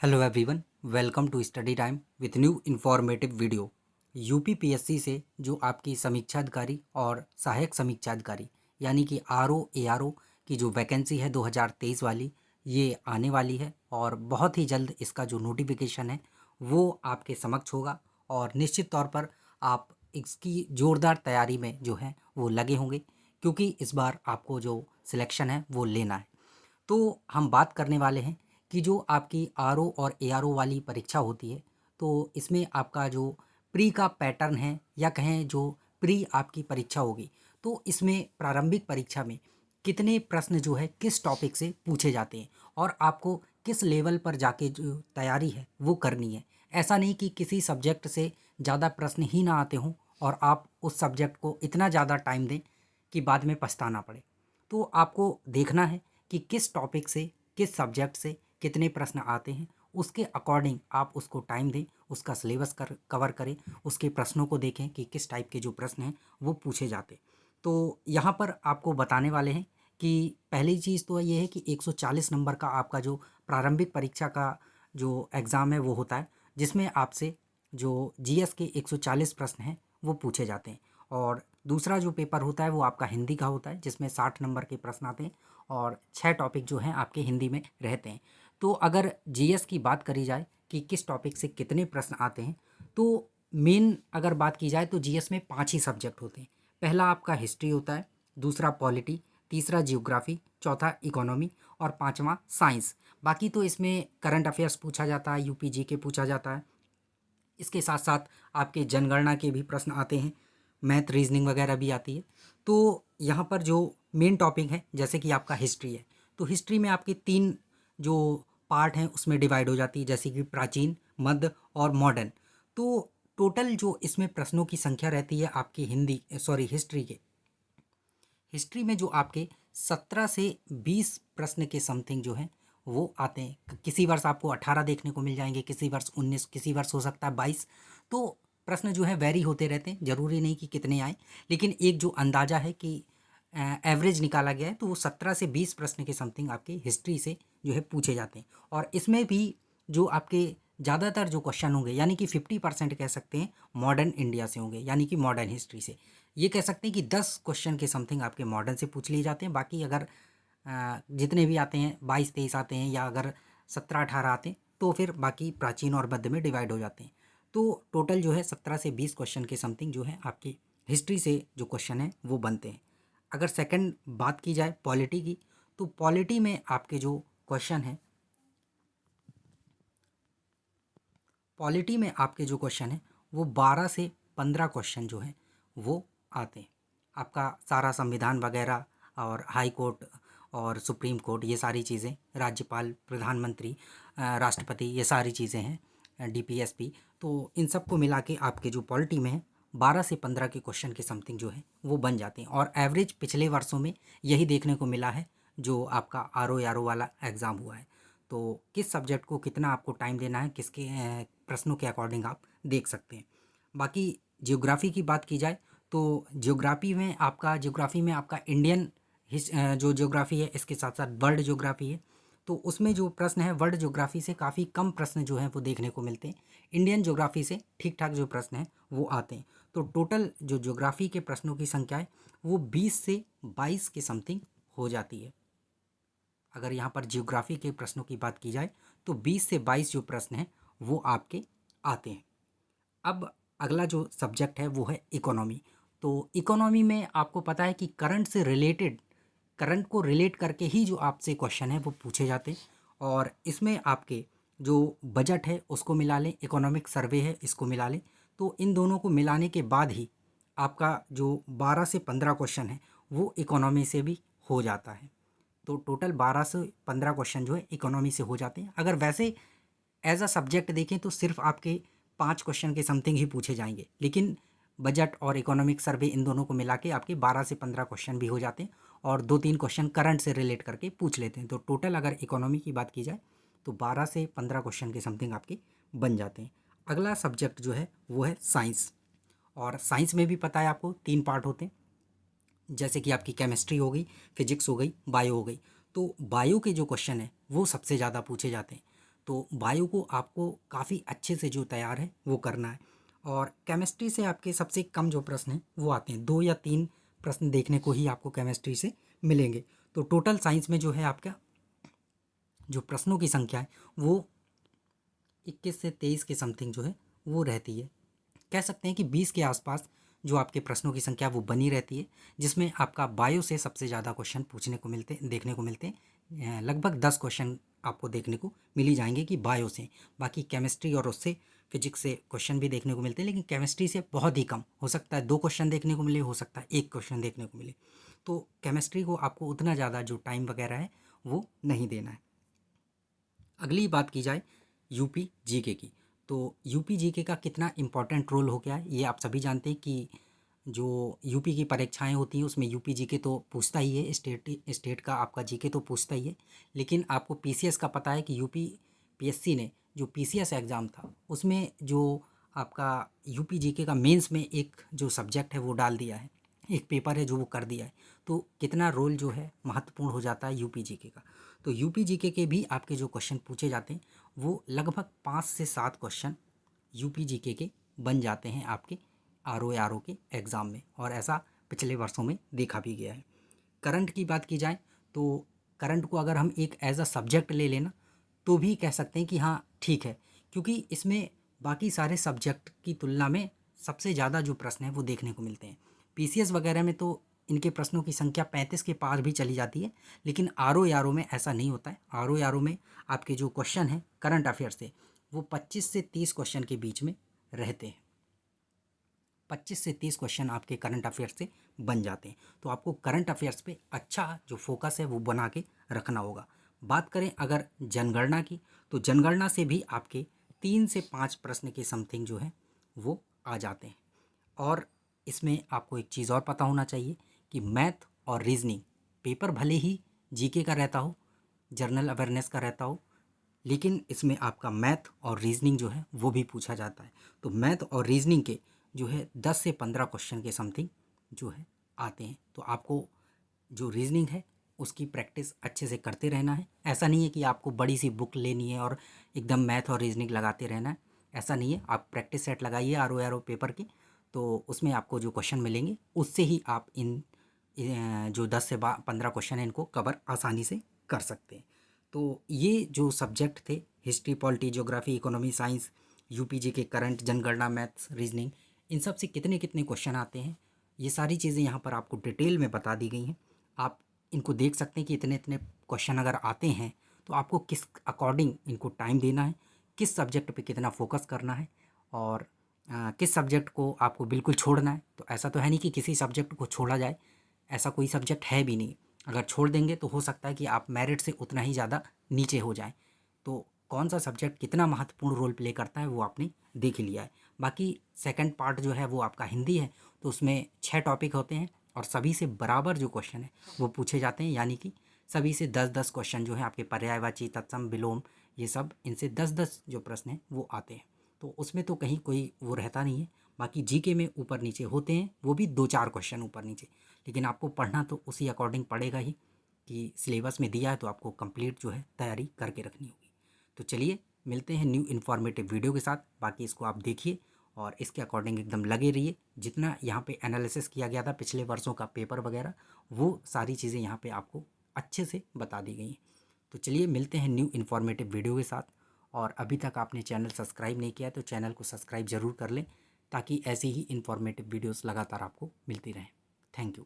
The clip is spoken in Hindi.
Hello everyone, welcome to study time with new informative video. UPPSC से जो आपकी समीक्षा अधिकारी और सहायक समीक्षा अधिकारी यानी कि आरओ एआरओ की जो वैकेंसी है 2023 वाली, ये आने वाली है और बहुत ही जल्द इसका जो नोटिफिकेशन है वो आपके समक्ष होगा और निश्चित तौर पर आप इसकी ज़ोरदार तैयारी में जो है वो लगे होंगे, क्योंकि इस बार आपको जो सिलेक्शन है वो लेना है। तो हम बात करने वाले हैं कि जो आपकी आरओ और एआरओ वाली परीक्षा होती है, तो इसमें आपका जो प्री का पैटर्न है या कहें जो प्री आपकी परीक्षा होगी, तो इसमें प्रारंभिक परीक्षा में कितने प्रश्न जो है किस टॉपिक से पूछे जाते हैं और आपको किस लेवल पर जाके जो तैयारी है वो करनी है। ऐसा नहीं कि किसी सब्जेक्ट से ज़्यादा प्रश्न ही ना आते हों और आप उस सब्जेक्ट को इतना ज़्यादा टाइम दें कि बाद में पछताना पड़े। तो आपको देखना है कि किस टॉपिक से किस सब्जेक्ट से कितने प्रश्न आते हैं, उसके अकॉर्डिंग आप उसको टाइम दें, उसका सिलेबस कवर करें, उसके प्रश्नों को देखें कि किस टाइप के जो प्रश्न हैं वो पूछे जाते। तो यहाँ पर आपको बताने वाले हैं कि पहली चीज़ तो ये है कि 140 नंबर का आपका जो प्रारंभिक परीक्षा का जो एग्ज़ाम है वो होता है, जिसमें आपसे जो जीएस के 140 प्रश्न हैं वो पूछे जाते हैं। और दूसरा जो पेपर होता है वो आपका हिंदी का होता है, जिसमें 60 नंबर के प्रश्न आते हैं और 6 टॉपिक जो हैं आपके हिंदी में रहते हैं। तो अगर जीएस की बात करी जाए कि किस टॉपिक से कितने प्रश्न आते हैं, तो मेन अगर बात की जाए तो जीएस में 5 ही सब्जेक्ट होते हैं। पहला आपका हिस्ट्री होता है, दूसरा पॉलिटी, तीसरा जियोग्राफी, चौथा इकोनॉमी और पांचवा साइंस। बाकी तो इसमें करंट अफेयर्स पूछा जाता है, यूपीजी के पूछा जाता है। इसके साथ साथ आपके जनगणना के भी प्रश्न आते हैं, मैथ रीजनिंग वगैरह भी आती है। तो यहाँ पर जो मेन टॉपिक है जैसे कि आपका हिस्ट्री है, तो हिस्ट्री में आपके 3 जो पार्ट हैं उसमें डिवाइड हो जाती है, जैसे कि प्राचीन, मध्य और मॉडर्न। तो टोटल जो इसमें प्रश्नों की संख्या रहती है आपकी हिस्ट्री के, हिस्ट्री में जो आपके 17 से 20 प्रश्न के समथिंग जो हैं वो आते हैं। किसी वर्ष आपको 18 देखने को मिल जाएंगे, किसी वर्ष 19, किसी वर्ष हो सकता है 22। तो प्रश्न जो है वेरी होते रहते हैं, ज़रूरी नहीं कि कितने आए, लेकिन एक जो अंदाज़ा है कि एवरेज निकाला गया है तो वो 17 से 20 प्रश्न के समथिंग आपके हिस्ट्री से जो है पूछे जाते हैं। और इसमें भी जो आपके ज़्यादातर जो क्वेश्चन होंगे यानी कि 50% कह सकते हैं मॉडर्न इंडिया से होंगे, यानी कि मॉडर्न हिस्ट्री से। ये कह सकते हैं कि 10 क्वेश्चन के समथिंग आपके मॉडर्न से पूछ लिए जाते हैं। बाकी अगर जितने भी आते हैं 22-23 आते हैं या अगर 17-18 आते हैं तो फिर बाकी प्राचीन और मध्य में डिवाइड हो जाते हैं। तो टोटल जो है 17 से 20 क्वेश्चन के समथिंग जो है आपकी हिस्ट्री से जो क्वेश्चन है वो बनते हैं। अगर सेकंड बात की जाए पॉलिटी की, तो पॉलिटी में आपके जो क्वेश्चन है, पॉलिटी में आपके जो क्वेश्चन है वो 12 से 15 क्वेश्चन जो हैं वो आते हैं। आपका सारा संविधान वगैरह और हाई कोर्ट और सुप्रीम कोर्ट, ये सारी चीज़ें, राज्यपाल, प्रधानमंत्री, राष्ट्रपति, ये सारी चीज़ें हैं, डीपीएसपी। तो इन सब को मिला के आपके जो पॉलिटी में है 12 से 15 के क्वेश्चन के समथिंग जो है वो बन जाते हैं। और एवरेज पिछले वर्षों में यही देखने को मिला है जो आपका आरओ वाला एग्ज़ाम हुआ है। तो किस सब्जेक्ट को कितना आपको टाइम देना है, किसके प्रश्नों के अकॉर्डिंग आप देख सकते हैं। बाकी जियोग्राफी की बात की जाए तो जियोग्राफी में आपका इंडियन जो ज्योग्राफी है, इसके साथ साथ वर्ल्ड ज्योग्राफी है। तो उसमें जो प्रश्न है वर्ल्ड ज्योग्राफी से काफ़ी कम प्रश्न जो हैं वो देखने को मिलते हैं। इंडियन ज्योग्राफी से ठीक ठाक जो प्रश्न हैं वो आते हैं। तो टोटल जो ज्योग्राफी के प्रश्नों की संख्या है वो 20 से 22 के समथिंग हो जाती है। अगर यहाँ पर जियोग्राफी के प्रश्नों की बात की जाए तो 20 से 22 जो प्रश्न हैं वो आपके आते हैं। अब अगला जो सब्जेक्ट है वो है इकोनॉमी। तो इकोनॉमी में आपको पता है कि करंट को रिलेट करके ही जो आपसे क्वेश्चन है वो पूछे जाते हैं। और इसमें आपके जो बजट है उसको मिला लें, इकोनॉमिक सर्वे है इसको मिला लें, तो इन दोनों को मिलाने के बाद ही आपका जो 12 से 15 क्वेश्चन है वो इकोनॉमी से भी हो जाता है। तो टोटल 12 से 15 क्वेश्चन जो है इकोनॉमी से हो जाते हैं। अगर वैसे एज अ सब्जेक्ट देखें तो सिर्फ आपके 5 क्वेश्चन के समथिंग ही पूछे जाएंगे, लेकिन बजट और इकोनॉमिक सर्वे इन दोनों को मिला के आपके 12 से 15 क्वेश्चन भी हो जाते हैं और 2-3 क्वेश्चन करंट से रिलेट करके पूछ लेते हैं। तो टोटल अगर इकोनॉमी की बात की जाए तो 12 से 15 क्वेश्चन के समथिंग आपके बन जाते हैं। अगला सब्जेक्ट जो है वो है साइंस। और साइंस में भी पता है आपको 3 पार्ट होते हैं, जैसे कि आपकी केमिस्ट्री हो गई, फिजिक्स हो गई, बायो हो गई। तो बायो के जो क्वेश्चन है वो सबसे ज़्यादा पूछे जाते हैं। तो बायो को आपको काफ़ी अच्छे से जो तैयार है वो करना है। और केमिस्ट्री से आपके सबसे कम जो प्रश्न हैं वो आते हैं, 2 या 3 प्रश्न देखने को ही आपको केमिस्ट्री से मिलेंगे। तो टोटल साइंस में जो है आपका जो प्रश्नों की संख्या है वो 21 से 23 के समथिंग जो है वो रहती है। कह सकते हैं कि 20 के आसपास जो आपके प्रश्नों की संख्या वो बनी रहती है, जिसमें आपका बायो से सबसे ज़्यादा क्वेश्चन पूछने को मिलते देखने को मिलते हैं। लगभग 10 क्वेश्चन आपको देखने को मिल ही जाएंगे कि बायो से। बाकी केमिस्ट्री और उससे फिजिक्स से क्वेश्चन भी देखने को मिलते हैं, लेकिन केमिस्ट्री से बहुत ही कम। हो सकता है 2 क्वेश्चन देखने को मिले, हो सकता है 1 क्वेश्चन देखने को मिले। तो केमिस्ट्री को आपको उतना ज़्यादा जो टाइम वगैरह है वो नहीं देना है। अगली बात की जाए यूपी जीके की, तो यूपी जीके का कितना इम्पोर्टेंट रोल हो गया है ये आप सभी जानते हैं कि जो यूपी की परीक्षाएं होती हैं उसमें यूपी जीके तो पूछता ही है, स्टेट का आपका जीके तो पूछता ही है। लेकिन आपको पीसीएस का पता है कि यूपी पीएससी ने जो पीसीएस एग्ज़ाम था उसमें जो आपका यूपी जीके का मेंस में एक जो सब्जेक्ट है वो डाल दिया है, एक पेपर है जो वो कर दिया है। तो कितना रोल जो है महत्वपूर्ण हो जाता है यूपी जीके का। तो यूपी जीके के भी आपके जो क्वेश्चन पूछे जाते हैं वो लगभग 5 से 7 क्वेश्चन यूपी जीके के बन जाते हैं आपके आर ओ के एग्ज़ाम में, और ऐसा पिछले वर्षों में देखा भी गया है। करंट की बात की जाए तो करंट को अगर हम एक एज अ सब्जेक्ट ले लेना तो भी कह सकते हैं कि हाँ ठीक है, क्योंकि इसमें बाकी सारे सब्जेक्ट की तुलना में सबसे ज़्यादा जो प्रश्न हैं वो देखने को मिलते हैं। पीसीएस वगैरह में तो इनके प्रश्नों की संख्या 35 के पार भी चली जाती है, लेकिन आर ओ में ऐसा नहीं होता है। आर ओ में आपके जो क्वेश्चन हैं करंट अफेयर से वो 25 से 30 क्वेश्चन के बीच में रहते हैं। 25 से 30 क्वेश्चन आपके करंट अफेयर्स से बन जाते हैं। तो आपको करंट अफेयर्स पे अच्छा जो फोकस है वो बना के रखना होगा। बात करें अगर जनगणना की, तो जनगणना से भी आपके 3 से 5 प्रश्न के समथिंग जो है वो आ जाते हैं। और इसमें आपको एक चीज़ और पता होना चाहिए कि मैथ और रीजनिंग पेपर भले ही जीके का रहता हो, जनरल अवेयरनेस का रहता हो, लेकिन इसमें आपका मैथ और रीजनिंग जो है वो भी पूछा जाता है। तो मैथ और रीजनिंग के जो है 10 से 15 क्वेश्चन के समथिंग जो है आते हैं। तो आपको जो रीजनिंग है उसकी प्रैक्टिस अच्छे से करते रहना है। ऐसा नहीं है कि आपको बड़ी सी बुक लेनी है और एकदम मैथ और रीजनिंग लगाते रहना है, ऐसा नहीं है। आप प्रैक्टिस सेट लगाइए आर ओ पेपर की, तो उसमें आपको जो क्वेश्चन मिलेंगे उससे ही आप इन जो 10 से 15 क्वेश्चन हैं इनको कवर आसानी से कर सकते हैं। तो ये जो सब्जेक्ट थे history, polity, geography, economy, science, UPG के करंट, जनगणना, मैथ्स, रीजनिंग, इन सब से कितने कितने क्वेश्चन आते हैं ये सारी चीज़ें यहाँ पर आपको डिटेल में बता दी गई हैं। आप इनको देख सकते हैं कि इतने इतने क्वेश्चन अगर आते हैं तो आपको किस अकॉर्डिंग इनको टाइम देना है, किस सब्जेक्ट पे कितना फोकस करना है, और किस सब्जेक्ट को आपको बिल्कुल छोड़ना है। तो ऐसा तो है नहीं कि किसी सब्जेक्ट को छोड़ा जाए, ऐसा कोई सब्जेक्ट है भी नहीं। अगर छोड़ देंगे तो हो सकता है कि आप मेरिट से उतना ही ज़्यादा नीचे हो जाएं। तो कौन सा सब्जेक्ट कितना महत्वपूर्ण रोल प्ले करता है वो आपने देख ही लिया है। बाकी सेकंड पार्ट जो है वो आपका हिंदी है, तो उसमें 6 टॉपिक होते हैं और सभी से बराबर जो क्वेश्चन है वो पूछे जाते हैं, यानी कि सभी से 10-10 क्वेश्चन जो है आपके पर्यायवाची, तत्सम, विलोम, ये सब इनसे 10-10 जो प्रश्न हैं वो आते हैं। तो उसमें तो कहीं कोई वो रहता नहीं है। बाकी जीके में ऊपर नीचे होते हैं, वो भी 2-4 क्वेश्चन ऊपर नीचे, लेकिन आपको पढ़ना तो उसी अकॉर्डिंग पड़ेगा ही कि सिलेबस में दिया है तो आपको कंप्लीट जो है तैयारी करके रखनी होगी। तो चलिए मिलते हैं न्यू इन्फॉर्मेटिव वीडियो के साथ। बाकी इसको आप देखिए और इसके अकॉर्डिंग एकदम लगे रहिए। जितना यहाँ पे एनालिसिस किया गया था पिछले वर्षों का पेपर वगैरह, वो सारी चीज़ें यहाँ पे आपको अच्छे से बता दी गई हैं। तो चलिए मिलते हैं न्यू इन्फॉर्मेटिव वीडियो के साथ। और अभी तक आपने चैनल सब्सक्राइब नहीं किया तो चैनल को सब्सक्राइब ज़रूर कर लें, ताकि ऐसी ही इन्फॉर्मेटिव वीडियोस लगातार आपको मिलती रहें। Thank you.